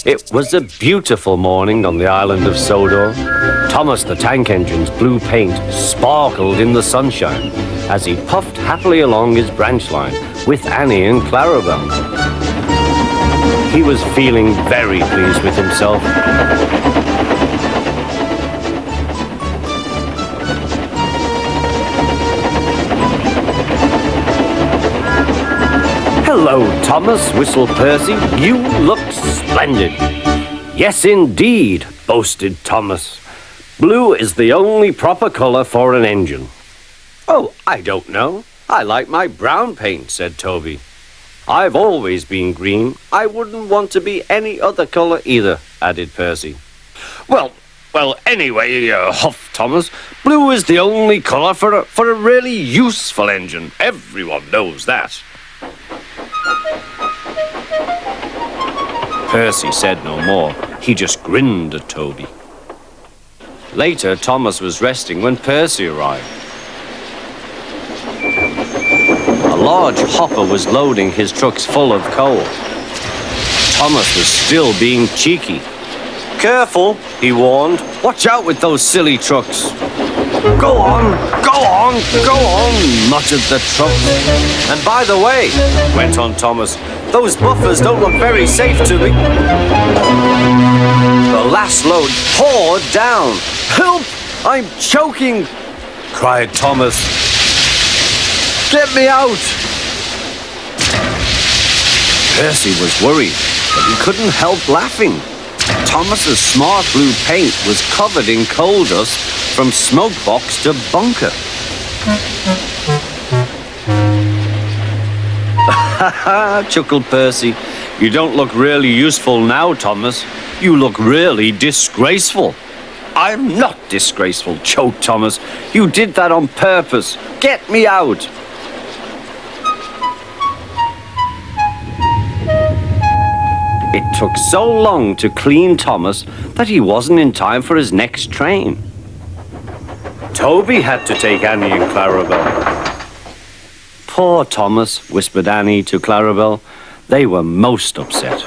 It was a beautiful morning on the island of Sodor. Thomas the Tank Engine's blue paint sparkled in the sunshine as he puffed happily along his branch line with Annie and Clarabelle. He was feeling very pleased with himself. "Hello, Thomas," whistled Percy. "You look splendid." "Yes, indeed," boasted Thomas. "Blue is the only proper color for an engine." "Oh, I don't know. I like my brown paint," said Toby. "I've always been green. I wouldn't want to be any other color either," added Percy. Well, anyway, huffed Thomas, "blue is the only color for a really useful engine. Everyone knows that." Percy said no more. He just grinned at Toby. Later, Thomas was resting when Percy arrived. A large hopper was loading his trucks full of coal. Thomas was still being cheeky. "Careful," he warned. "Watch out with those silly trucks." Go on, muttered the truck. "And by the way," went on Thomas, "those buffers don't look very safe to me." The last load poured down. "Help! I'm choking!" cried Thomas. "Get me out!" Percy was worried, but he couldn't help laughing. Thomas's smart blue paint was covered in coal dust from smoke box to bunker. "Ha ha," chuckled Percy. "You don't look really useful now, Thomas. You look really disgraceful." "I'm not disgraceful," choked Thomas. "You did that on purpose. Get me out." It took so long to clean Thomas that he wasn't in time for his next train. Toby had to take Annie and Clarabelle. "Poor Thomas," whispered Annie to Clarabelle. They were most upset.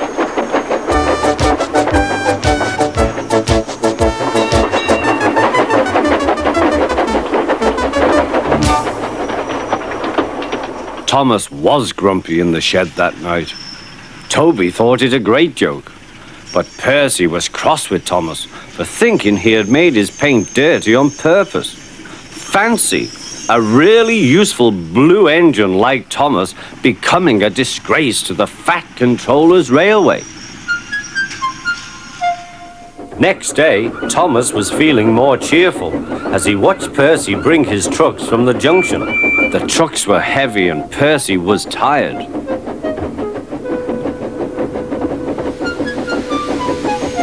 Thomas was grumpy in the shed that night. Toby thought it a great joke, but Percy was cross with Thomas for thinking he had made his paint dirty on purpose. Fancy a really useful blue engine like Thomas becoming a disgrace to the Fat Controller's railway. Next day, Thomas was feeling more cheerful as he watched Percy bring his trucks from the junction. The trucks were heavy and Percy was tired.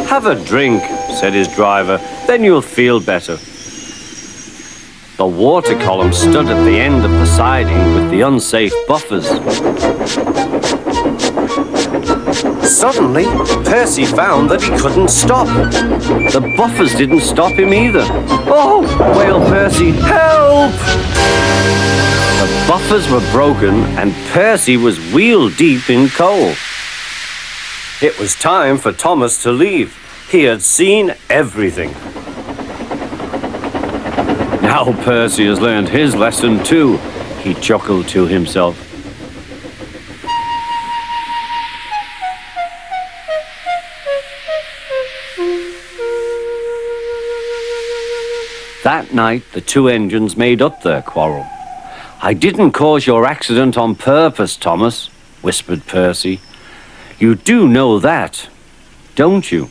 "Have a drink," said his driver, "then you'll feel better." The water column stood at the end of the siding with the unsafe buffers. Suddenly, Percy found that he couldn't stop. The buffers didn't stop him either. "Oh!" wailed Percy. "Help!" The buffers were broken and Percy was wheel-deep in coal. It was time for Thomas to leave. He had seen everything. "Now Percy has learned his lesson too," he chuckled to himself. That night, the two engines made up their quarrel. "I didn't cause your accident on purpose, Thomas," whispered Percy. "You do know that, don't you?"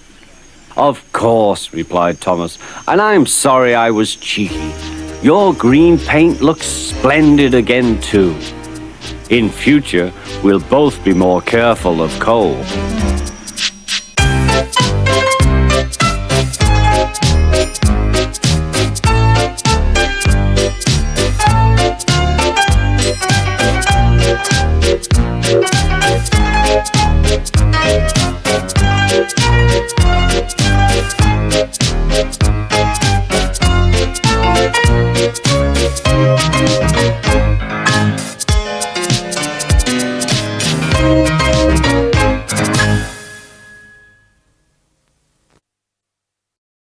"Of course," replied Thomas, "and I'm sorry I was cheeky. Your green paint looks splendid again, too. In future, we'll both be more careful of coal."